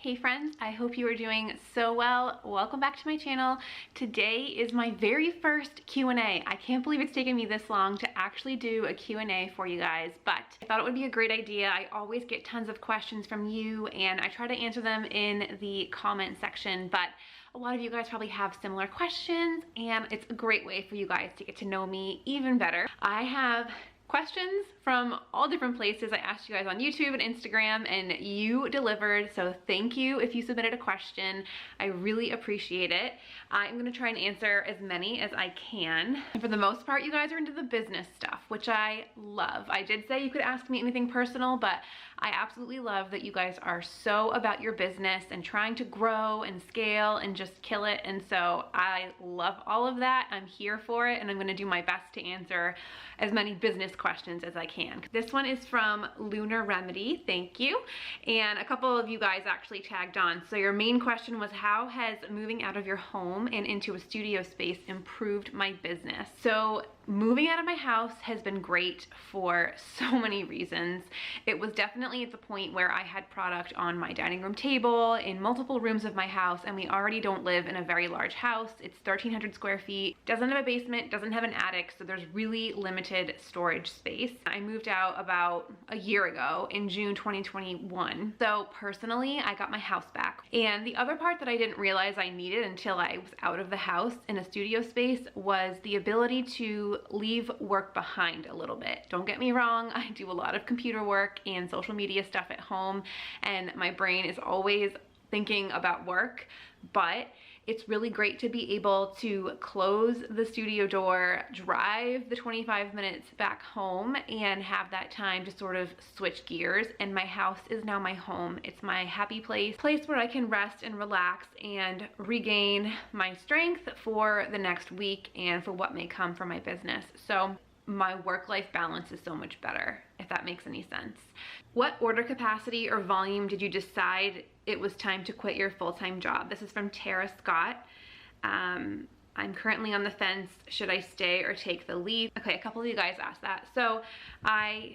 Hey friends, I hope you are doing so well. Welcome back to my channel. Today is my very first Q&A. I can't believe it's taken me this long to actually do a Q&A for you guys, but I thought it would be a great idea. I always get tons of questions from you and I try to answer them in the comment section, but a lot of you guys probably have similar questions and it's a great way for you guys to get to know me even better. I have questions from all different places. I asked you guys on YouTube and Instagram and you delivered, so thank you if you submitted a question. I really appreciate it. I'm gonna try and answer as many as I can. And for the most part, you guys are into the business stuff, which I love. I did say you could ask me anything personal, but I absolutely love that you guys are so about your business and trying to grow and scale and just kill it. And so I love all of that. I'm here for it and I'm gonna do my best to answer as many business questions as I can. This one is from Lunar Remedy, thank you. And a couple of you guys actually tagged on. So your main question was, how has moving out of your home and into a studio space improved my business? So moving out of my house has been great for so many reasons. It was definitely at the point where I had product on my dining room table in multiple rooms of my house, and we already don't live in a very large house. It's 1,300 square feet, doesn't have a basement, doesn't have an attic, so there's really limited storage space. I moved out about a year ago in June 2021. So personally, I got my house back. And the other part that I didn't realize I needed until I was out of the house in a studio space was the ability to leave work behind a little bit. Don't get me wrong, I do a lot of computer work and social media stuff at home, and my brain is always thinking about work, but it's really great to be able to close the studio door, drive the 25 minutes back home, and have that time to sort of switch gears. And my house is now my home. It's my happy place where I can rest and relax and regain my strength for the next week and for what may come from my business. So my work-life balance is so much better, if that makes any sense. What order capacity or volume did you decide it was time to quit your full-time job? This is from Tara Scott. I'm currently on the fence. Should I stay or take the leave? Okay, a couple of you guys asked that. So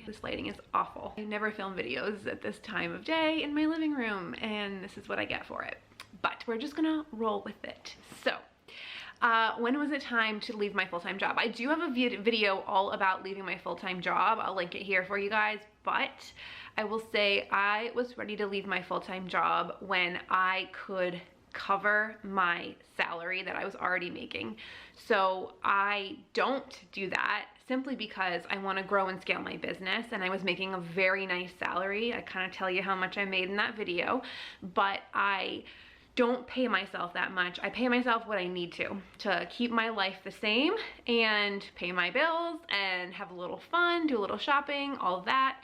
this lighting is awful. I never film videos at this time of day in my living room, and this is what I get for it. But we're just gonna roll with it. So when was it time to leave my full-time job? I do have a video all about leaving my full-time job. I'll link it here for you guys, but I will say I was ready to leave my full-time job when I could cover my salary that I was already making. So I don't do that simply because I want to grow and scale my business, and I was making a very nice salary. I kind of tell you how much I made in that video, but I don't pay myself that much. I pay myself what I need to keep my life the same and pay my bills and have a little fun, do a little shopping, all of that,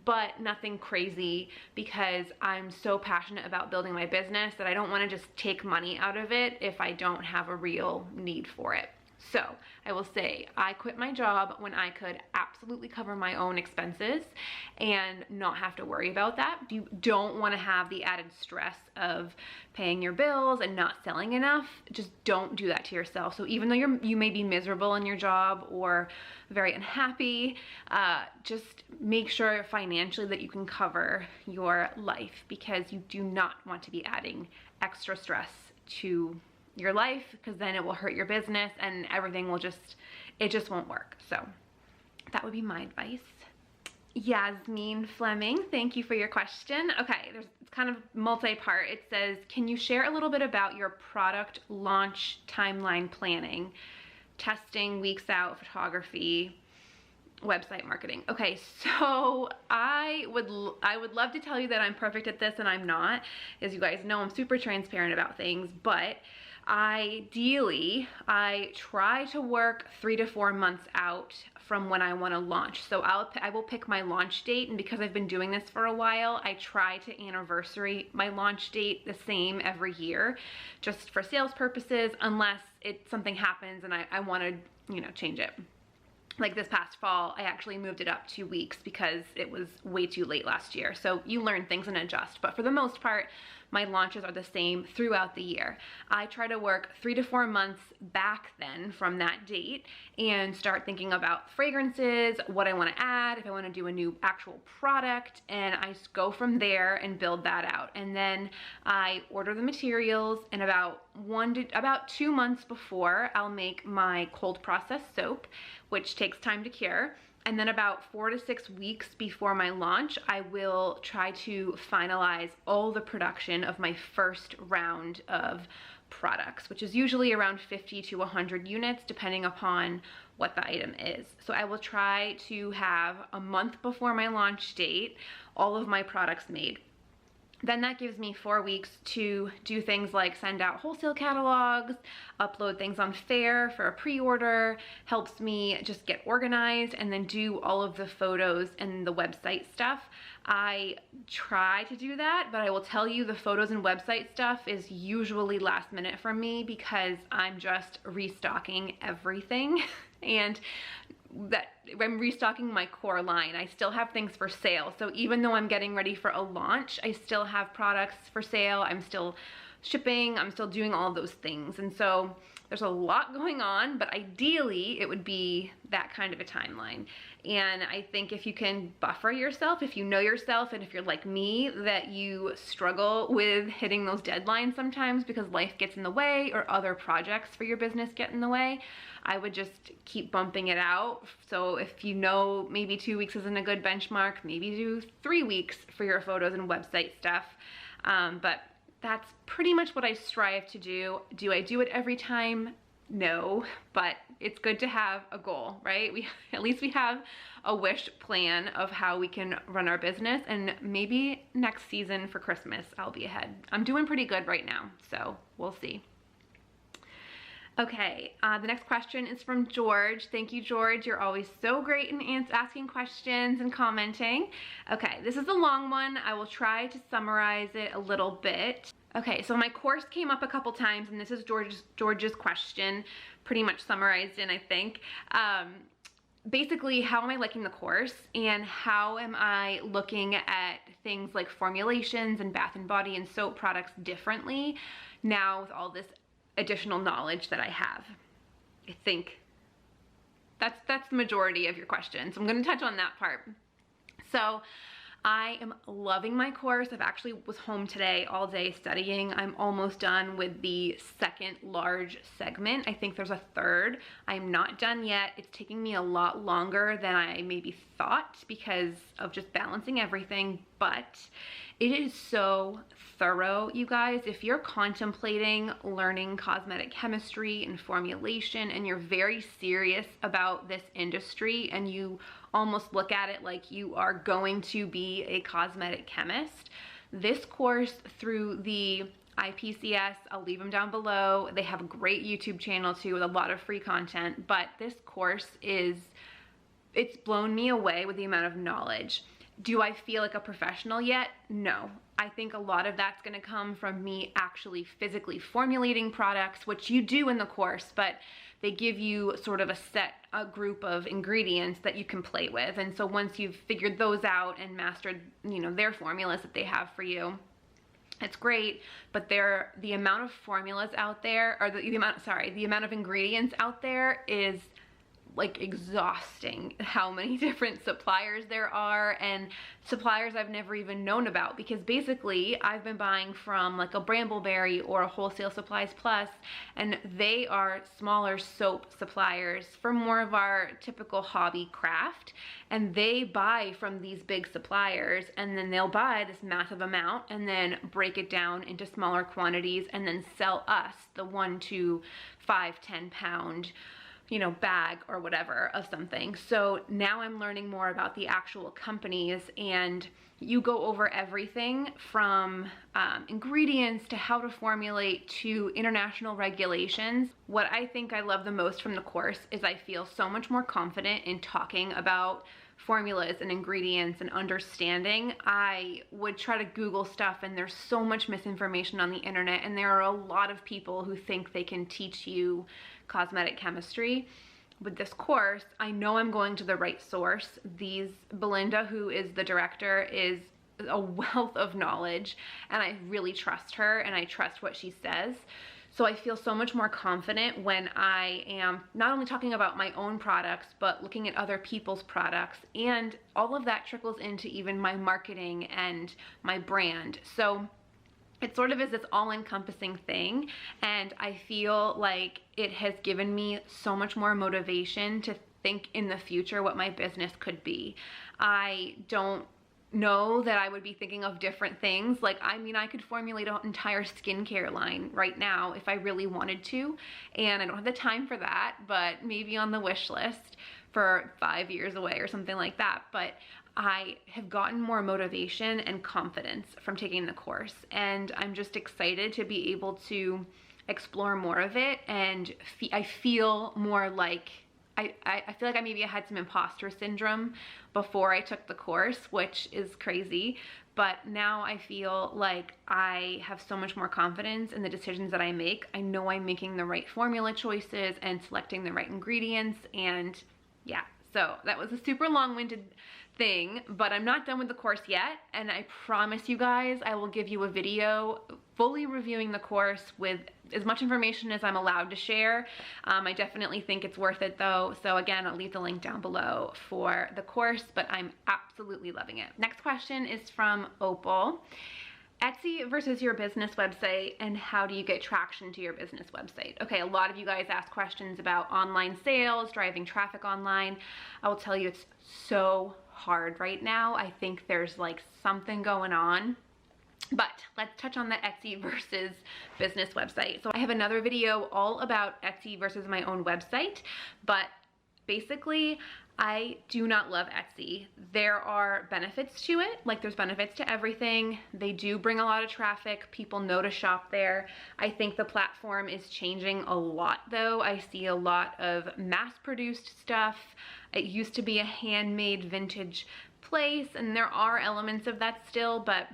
but nothing crazy, because I'm so passionate about building my business that I don't want to just take money out of it if I don't have a real need for it. So I will say I quit my job when I could absolutely cover my own expenses and not have to worry about that. You don't want to have the added stress of paying your bills and not selling enough. Just don't do that to yourself. So even though you may be miserable in your job or very unhappy, just make sure financially that you can cover your life, because you do not want to be adding extra stress to your life, because then it will hurt your business and everything will it just won't work. So that would be my advice. Yasmin Fleming, thank you for your question. Okay, it's kind of multi-part. It says, can you share a little bit about your product launch timeline planning, testing, weeks out, photography, website marketing? Okay, so I would love to tell you that I'm perfect at this, and I'm not. As you guys know, I'm super transparent about things, but ideally I try to work 3 to 4 months out from when I want to launch. So I will pick my launch date, and because I've been doing this for a while, I try to anniversary my launch date the same every year, just for sales purposes, unless something happens and I want to, change it. like this past fall, I actually moved it up 2 weeks because it was way too late last year. So you learn things and adjust, but for the most part, my launches are the same throughout the year. I try to work 3 to 4 months back then from that date and start thinking about fragrances, what I want to add, if I want to do a new actual product, and I just go from there and build that out. And then I order the materials, and about 2 months before, I'll make my cold process soap, which takes time to cure. And then about 4 to 6 weeks before my launch, I will try to finalize all the production of my first round of products, which is usually around 50 to 100 units, depending upon what the item is. So I will try to have a month before my launch date, all of my products made. Then that gives me 4 weeks to do things like send out wholesale catalogs, upload things on Fair for a pre-order, helps me just get organized, and then do all of the photos and the website stuff. I try to do that, but I will tell you the photos and website stuff is usually last minute for me because I'm just restocking everything. And that I'm restocking my core line. I still have things for sale. So even though I'm getting ready for a launch, I still have products for sale. I'm still shipping. I'm still doing all of those things. And so there's a lot going on, but ideally it would be that kind of a timeline. And I think if you can buffer yourself, if you know yourself, and if you're like me, that you struggle with hitting those deadlines sometimes because life gets in the way or other projects for your business get in the way, I would just keep bumping it out. So if you know maybe 2 weeks isn't a good benchmark, maybe do 3 weeks for your photos and website stuff. But that's pretty much what I strive to do. Do I do it every time? No, but it's good to have a goal, right? At least we have a wish plan of how we can run our business, and maybe next season for Christmas I'll be ahead. I'm doing pretty good right now, so we'll see. Okay, the next question is from George. Thank you, George. You're always so great in asking questions and commenting. Okay, this is a long one. I will try to summarize it a little bit. Okay, so my course came up a couple times, and this is George's question, pretty much summarized in, I think. Basically, how am I liking the course, and how am I looking at things like formulations and bath and body and soap products differently now with all this additional knowledge that I have? I think that's the majority of your question. So I'm going to touch on that part. So I am loving my course. I've actually was home today all day studying. I'm almost done with the second large segment. I think there's a third. I'm not done yet. It's taking me a lot longer than I maybe thought because of just balancing everything, but it is so thorough, you guys. If you're contemplating learning cosmetic chemistry and formulation, and you're very serious about this industry, and you almost look at it like you are going to be a cosmetic chemist, this course through the IPCS, I'll leave them down below. They have a great YouTube channel too with a lot of free content, but this course it's blown me away with the amount of knowledge. Do I feel like a professional yet? No. I think a lot of that's going to come from me actually physically formulating products, which you do in the course, but they give you sort of a group of ingredients that you can play with. And so once you've figured those out and mastered, their formulas that they have for you, it's great. But the amount of formulas out there, or the amount of ingredients out there is like exhausting. How many different suppliers there are, and suppliers I've never even known about, because basically I've been buying from like a Brambleberry or a Wholesale Supplies Plus, and they are smaller soap suppliers for more of our typical hobby craft, and they buy from these big suppliers, and then they'll buy this massive amount and then break it down into smaller quantities and then sell us the 1 to 5, 10 pound bag or whatever of something. So now I'm learning more about the actual companies, and you go over everything from ingredients to how to formulate to international regulations. What I think I love the most from the course is I feel so much more confident in talking about formulas and ingredients and understanding. I would try to Google stuff, and there's so much misinformation on the internet, and there are a lot of people who think they can teach you cosmetic chemistry. with this course, I know I'm going to the right source. Belinda, who is the director, is a wealth of knowledge, and I really trust her and I trust what she says. So I feel so much more confident when I am not only talking about my own products, but looking at other people's products, and all of that trickles into even my marketing and my brand. So it sort of is this all-encompassing thing, and I feel like it has given me so much more motivation to think in the future what my business could be. I don't know that I would be thinking of different things. Like, I mean, I could formulate an entire skincare line right now if I really wanted to, and I don't have the time for that, but maybe on the wish list for 5 years away or something like that. But I have gotten more motivation and confidence from taking the course, and I'm just excited to be able to explore more of it, and I feel more like I feel like I maybe had some imposter syndrome before I took the course, which is crazy, but now I feel like I have so much more confidence in the decisions that I make. I know I'm making the right formula choices and selecting the right ingredients, and yeah, so that was a super long-winded thing, but I'm not done with the course yet, and I promise you guys I will give you a video fully reviewing the course with as much information as I'm allowed to share. I definitely think it's worth it though, so again, I'll leave the link down below for the course, but I'm absolutely loving it. Next question is from Opal. Etsy versus your business website, and how do you get traction to your business website? Okay, a lot of you guys ask questions about online sales, driving traffic online. I will tell you, it's so hard right now. I think there's like something going on. But let's touch on the Etsy versus business website. So I have another video all about Etsy versus my own website, but basically I do not love Etsy. There are benefits to it, like there's benefits to everything. They do bring a lot of traffic. People know to shop there. I think the platform is changing a lot though. I see a lot of mass-produced stuff. It used to be a handmade vintage place, and there are elements of that still, but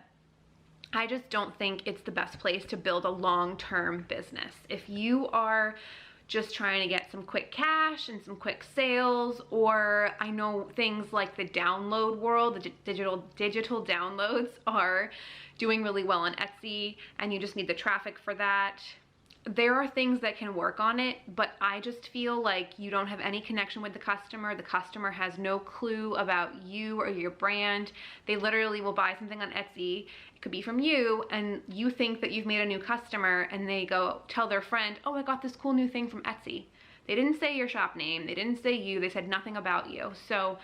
I just don't think it's the best place to build a long-term business. If you are just trying to get some quick cash and some quick sales, or I know things like the download world, the digital downloads are doing really well on Etsy, and you just need the traffic for that. There are things that can work on it, but I just feel like you don't have any connection with the customer. The customer has no clue about you or your brand. They literally will buy something on Etsy, it could be from you, and you think that you've made a new customer, and they go tell their friend, oh, I got this cool new thing from Etsy. They didn't say your shop name, they didn't say you, they said nothing about you. So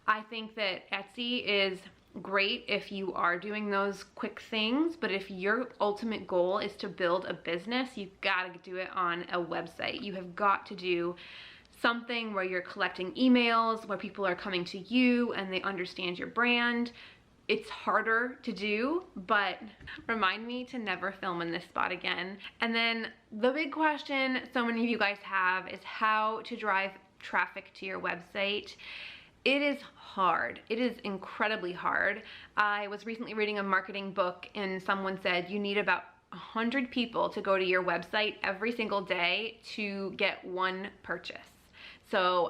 I think that Etsy is great if you are doing those quick things, but if your ultimate goal is to build a business, you've got to do it on a website. You have got to do something where you're collecting emails, where people are coming to you and they understand your brand. It's harder to do, but remind me to never film in this spot again. And then the big question so many of you guys have is how to drive traffic to your website. It is hard. It is incredibly hard. I was recently reading a marketing book, and someone said you need about 100 people to go to your website every single day to get one purchase. So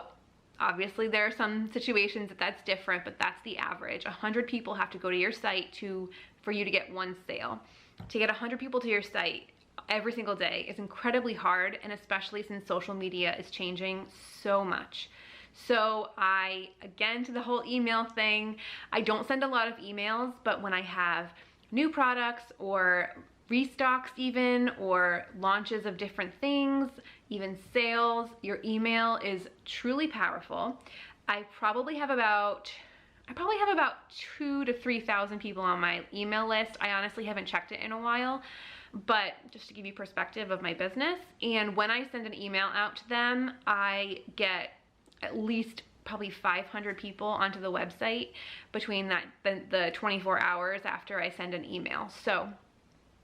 obviously there are some situations that that's different, but that's the average. 100 people have to go to your site for you to get one sale. To get 100 people to your site every single day is incredibly hard, and especially since social media is changing so much. So again, to the whole email thing, I don't send a lot of emails, but when I have new products or restocks even, or launches of different things, even sales, your email is truly powerful. I probably have about 2,000 to 3,000 people on my email list. I honestly haven't checked it in a while, but just to give you perspective of my business. And when I send an email out to them, I get at least probably 500 people onto the website between the 24 hours after I send an email. So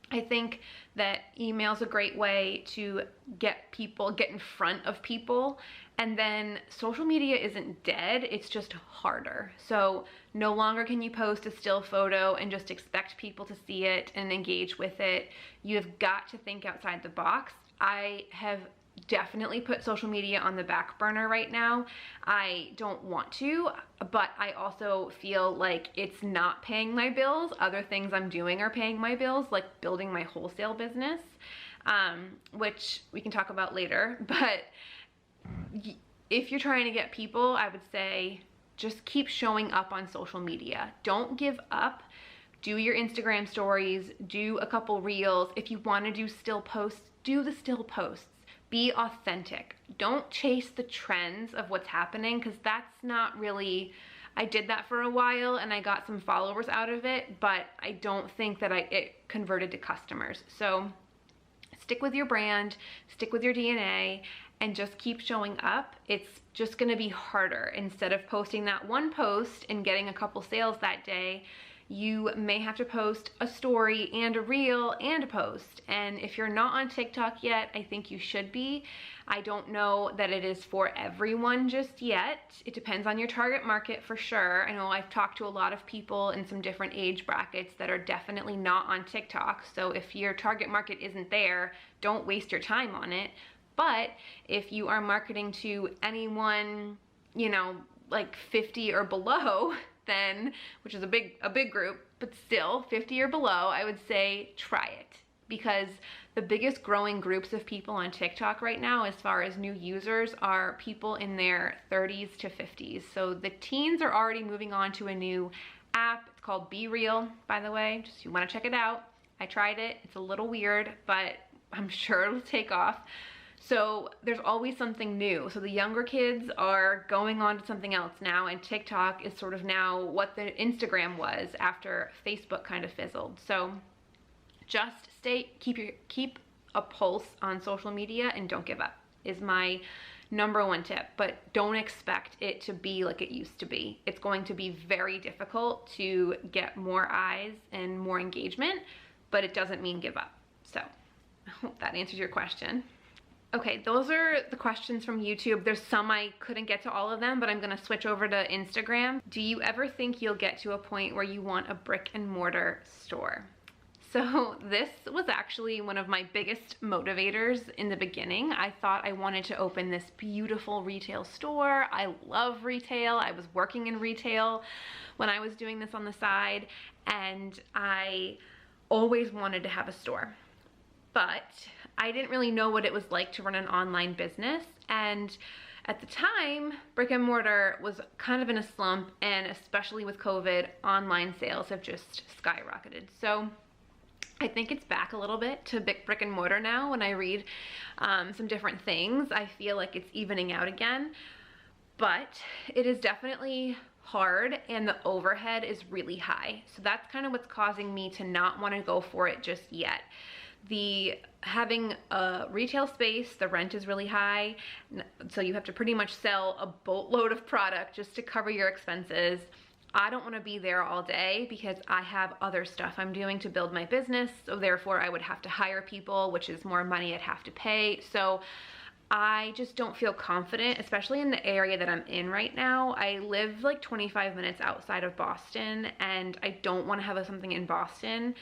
I think that email's a great way to get in front of people. And then social media isn't dead, it's just harder. So no longer can you post a still photo and just expect people to see it and engage with it. You have got to think outside the box. I have definitely put social media on the back burner right now. I don't want to, but I also feel like it's not paying my bills. Other things I'm doing are paying my bills, like building my wholesale business, which we can talk about later. But if you're trying to get people, I would say just keep showing up on social media. Don't give up. Do your Instagram stories, do a couple reels. If you want to do still posts, do the still posts. Be authentic. Don't chase the trends of what's happening, because that's not really, I did that for a while and I got some followers out of it, but I don't think that it converted to customers. So stick with your brand, stick with your DNA, and just keep showing up. It's just gonna be harder. Instead of posting that one post and getting a couple sales that day, you may have to post a story and a reel and a post. And if you're not on TikTok yet, I think you should be. I don't know that it is for everyone just yet. It depends on your target market for sure. I know I've talked to a lot of people in some different age brackets that are definitely not on TikTok. So if your target market isn't there, don't waste your time on it. But if you are marketing to anyone, you know, like 50 or below, then, which is a big group, but still 50 or below, I would say try it, because the biggest growing groups of people on TikTok right now, as far as new users, are people in their 30s to 50s. So the teens are already moving on to a new app. It's called Be Real, by the way, just if you want to check it out. I tried it. It's a little weird, but I'm sure it'll take off. So there's always something new. So the younger kids are going on to something else now, and TikTok is sort of now what the Instagram was after Facebook kind of fizzled. So just keep a pulse on social media and don't give up is my number one tip. But don't expect it to be like it used to be. It's going to be very difficult to get more eyes and more engagement, but it doesn't mean give up. So I hope that answers your question. Okay, those are the questions from YouTube. There's some I couldn't get to all of them, but I'm gonna switch over to Instagram. Do you ever think you'll get to a point where you want a brick and mortar store? So this was actually one of my biggest motivators in the beginning. I thought I wanted to open this beautiful retail store. I love retail. I was working in retail when I was doing this on the side, and I always wanted to have a store. But I didn't really know what it was like to run an online business, and at the time, brick and mortar was kind of in a slump, and especially with COVID, online sales have just skyrocketed. So I think it's back a little bit to brick and mortar now. When I read some different things, I feel like it's evening out again, but it is definitely hard and the overhead is really high. So that's kind of what's causing me to not want to go for it just yet. Having a retail space, the rent is really high, so you have to pretty much sell a boatload of product just to cover your expenses. I don't want to be there all day because I have other stuff I'm doing to build my business, so therefore I would have to hire people, which is more money I'd have to pay. So I just don't feel confident, especially in the area that I'm in right now. I live like 25 minutes outside of Boston, and I don't want to have something in Boston.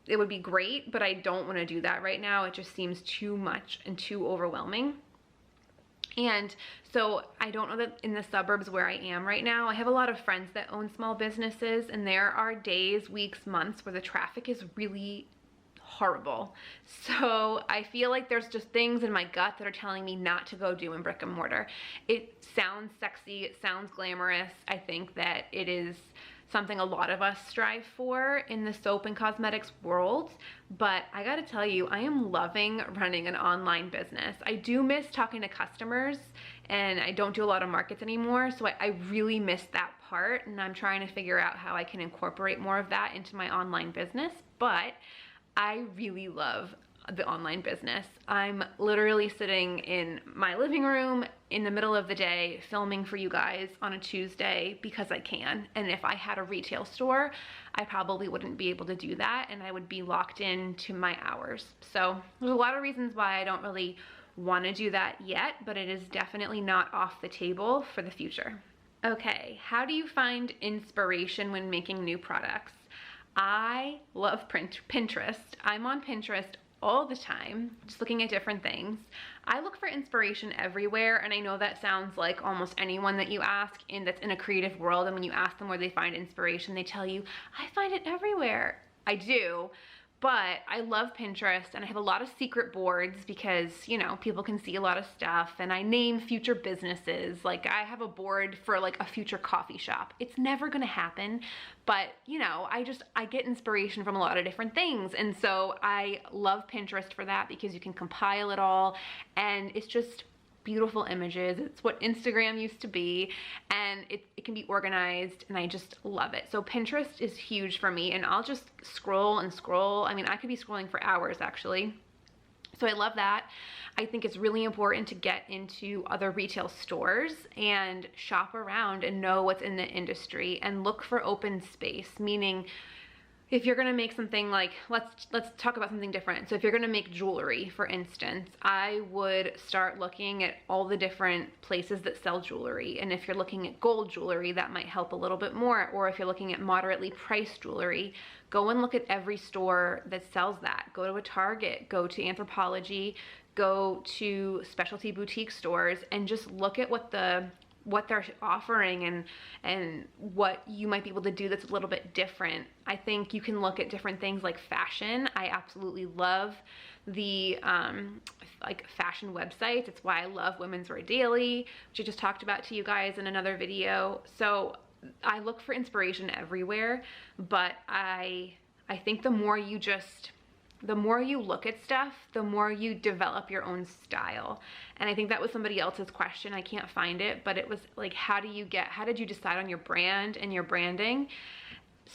It would be great, but I don't want to do that right now. It just seems too much and too overwhelming. And so I don't know that in the suburbs where I am right now, I have a lot of friends that own small businesses, and there are days, weeks, months where the traffic is really horrible. So I feel like there's just things in my gut that are telling me not to go do in brick and mortar. It sounds sexy, it sounds glamorous. I think that it is something a lot of us strive for in the soap and cosmetics world, but I gotta tell you, I am loving running an online business. I do miss talking to customers, and I don't do a lot of markets anymore, so I really miss that part, and I'm trying to figure out how I can incorporate more of that into my online business. But I really love the online business. I'm literally sitting in my living room in the middle of the day filming for you guys on a Tuesday because I can. And if I had a retail store, I probably wouldn't be able to do that, and I would be locked in to my hours. So there's a lot of reasons why I don't really want to do that yet, but it is definitely not off the table for the future. Okay, how do you find inspiration when making new products? I love Pinterest. I'm on Pinterest all the time, just looking at different things. I look for inspiration everywhere, and I know that sounds like almost anyone that you ask that's in a creative world, and when you ask them where they find inspiration, they tell you, I find it everywhere. I do. But I love Pinterest, and I have a lot of secret boards because, you know, people can see a lot of stuff, and I name future businesses. Like, I have a board for like a future coffee shop. It's never gonna happen, but you know, I get inspiration from a lot of different things. And so I love Pinterest for that because you can compile it all, and it's just beautiful images. It's what Instagram used to be, and it can be organized, and I just love it. So Pinterest is huge for me, and I'll just scroll and scroll. I mean, I could be scrolling for hours actually. So I love that. I think it's really important to get into other retail stores and shop around and know what's in the industry and look for open space, meaning if you're gonna make something like, let's talk about something different. So if you're gonna make jewelry, for instance, I would start looking at all the different places that sell jewelry. And if you're looking at gold jewelry, that might help a little bit more. Or if you're looking at moderately priced jewelry, go and look at every store that sells that. Go to a Target, go to Anthropologie, go to specialty boutique stores, and just look at what they're offering and what you might be able to do that's a little bit different. I think you can look at different things like fashion. I absolutely love the like fashion websites. It's why I love Women's Wear Daily, which I just talked about to you guys in another video. So I look for inspiration everywhere, but I think the more you look at stuff, the more you develop your own style. And I think that was somebody else's question. I can't find it, but it was like, how did you decide on your brand and your branding?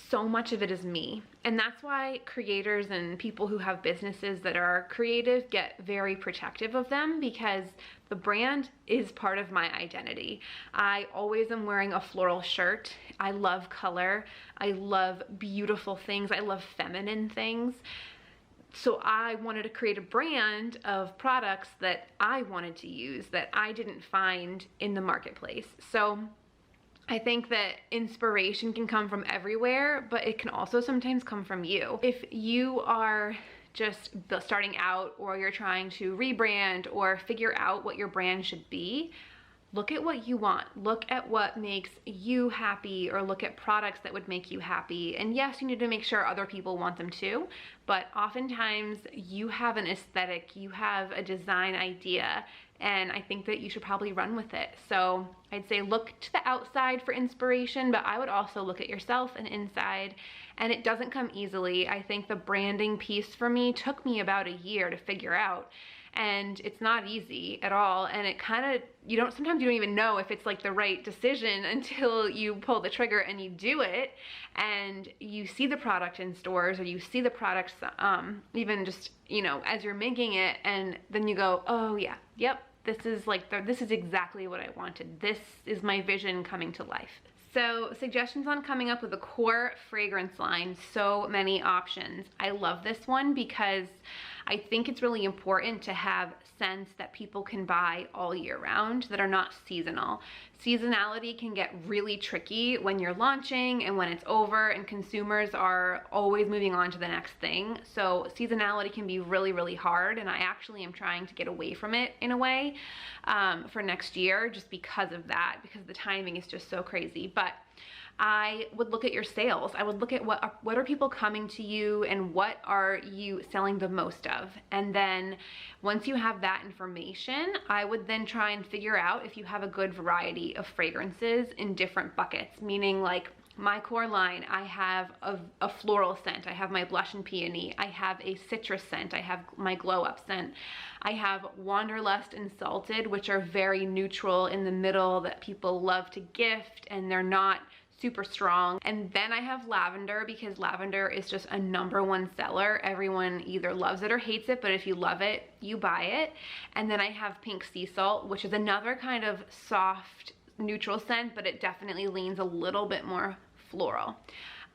So much of it is me. And that's why creators and people who have businesses that are creative get very protective of them, because the brand is part of my identity. I always am wearing a floral shirt. I love color. I love beautiful things. I love feminine things. So I wanted to create a brand of products that I wanted to use that I didn't find in the marketplace. So I think that inspiration can come from everywhere, but it can also sometimes come from you. If you are just starting out, or you're trying to rebrand or figure out what your brand should be, look at what you want. Look at what makes you happy, or look at products that would make you happy. And yes, you need to make sure other people want them too, but oftentimes you have an aesthetic, you have a design idea, and I think that you should probably run with it. So I'd say look to the outside for inspiration, but I would also look at yourself and inside, and it doesn't come easily. I think the branding piece for me took me about a year to figure out, and it's not easy at all. And it kind of, sometimes you don't even know if it's like the right decision until you pull the trigger and you do it, and you see the product in stores, or you see the products even just, as you're making it, and then you go, oh yeah, yep, this is exactly what I wanted. This is my vision coming to life. So suggestions on coming up with a core fragrance line, so many options. I love this one because I think it's really important to have scents that people can buy all year round that are not seasonal. Seasonality can get really tricky when you're launching and when it's over, and consumers are always moving on to the next thing. So seasonality can be really, really hard, and I actually am trying to get away from it in a way for next year, just because of that, because the timing is just so crazy. But I would look at your sales. I would look at what are people coming to you, and what are you selling the most of. And then once you have that information, I would then try and figure out if you have a good variety of fragrances in different buckets, meaning like my core line, I have a floral scent, I have my blush and peony, I have a citrus scent, I have my glow up scent, I have Wanderlust and Salted, which are very neutral in the middle that people love to gift, and they're not super strong. And then I have lavender, because lavender is just a #1 seller. Everyone either loves it or hates it, but if you love it, you buy it. And then I have pink sea salt, which is another kind of soft neutral scent, but it definitely leans a little bit more floral.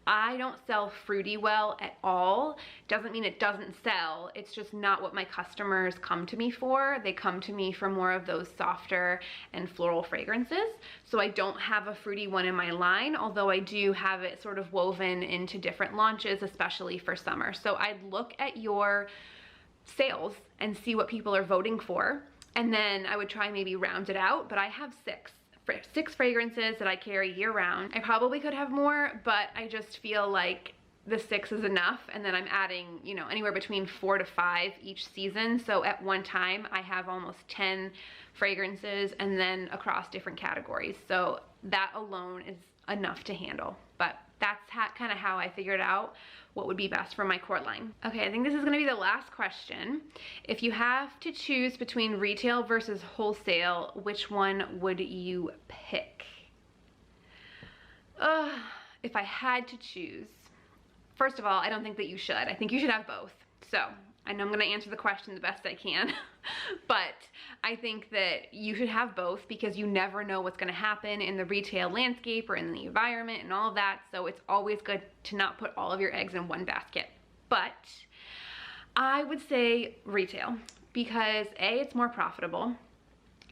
I don't sell fruity well at all. Doesn't mean it doesn't sell. It's just not what my customers come to me for. They come to me for more of those softer and floral fragrances. So I don't have a fruity one in my line, although I do have it sort of woven into different launches, especially for summer. So I'd look at your sales and see what people are voting for. And then I would try and maybe round it out, but I have six fragrances that I carry year round. I probably could have more, but I just feel like the 6 is enough, and then I'm adding, you know, anywhere between 4 to 5 each season. So at one time I have almost 10 fragrances, and then across different categories. So that alone is enough to handle. But that's kind of how I figured out what would be best for my core line. Okay, I think this is gonna be the last question. If you have to choose between retail versus wholesale, which one would you pick? If I had to choose, first of all, I don't think that you should. I think you should have both. So I know I'm gonna answer the question the best I can, but I think that you should have both because you never know what's gonna happen in the retail landscape or in the environment and all of that. So it's always good to not put all of your eggs in one basket. But I would say retail because A, it's more profitable,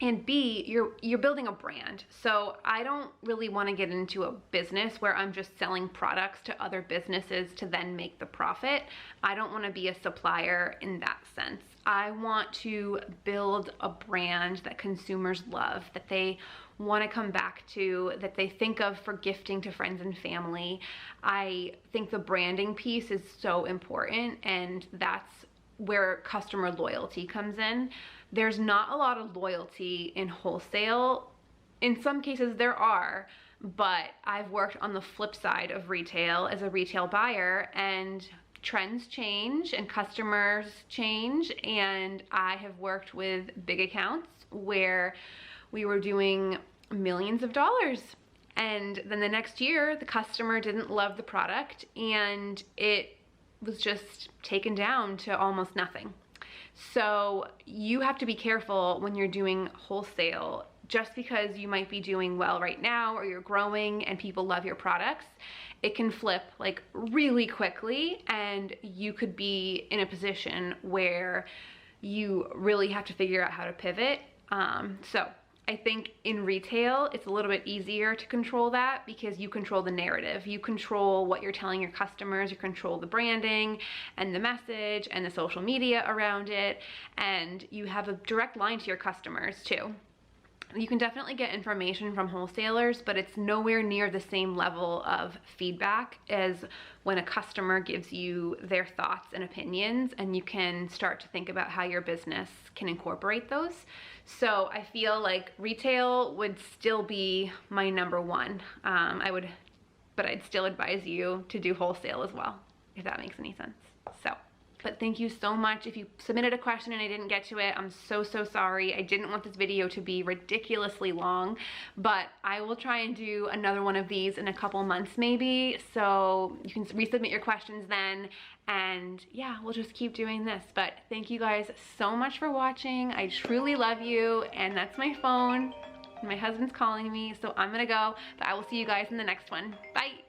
and B, you're building a brand. So I don't really want to get into a business where I'm just selling products to other businesses to then make the profit. I don't want to be a supplier in that sense. I want to build a brand that consumers love, that they want to come back to, that they think of for gifting to friends and family. I think the branding piece is so important, and that's where customer loyalty comes in. There's not a lot of loyalty in wholesale. In some cases there are, but I've worked on the flip side of retail as a retail buyer, and trends change and customers change, and I have worked with big accounts where we were doing millions of dollars, and then the next year the customer didn't love the product and it was just taken down to almost nothing. So you have to be careful when you're doing wholesale. Just because you might be doing well right now or you're growing and people love your products, it can flip like really quickly, and you could be in a position where you really have to figure out how to pivot. So I think in retail, it's a little bit easier to control that because you control the narrative. You control what you're telling your customers, you control the branding and the message and the social media around it, and you have a direct line to your customers too. You can definitely get information from wholesalers, but it's nowhere near the same level of feedback as when a customer gives you their thoughts and opinions, and you can start to think about how your business can incorporate those. So I feel like retail would still be my number one. But I'd still advise you to do wholesale as well, if that makes any sense. But thank you so much. If you submitted a question and I didn't get to it, I'm so sorry. I didn't want this video to be ridiculously long, but I will try and do another one of these in a couple months maybe. So you can resubmit your questions then, and yeah, we'll just keep doing this. But thank you guys so much for watching. I truly love you, and that's my phone. My husband's calling me, so I'm gonna go, but I will see you guys in the next one. Bye.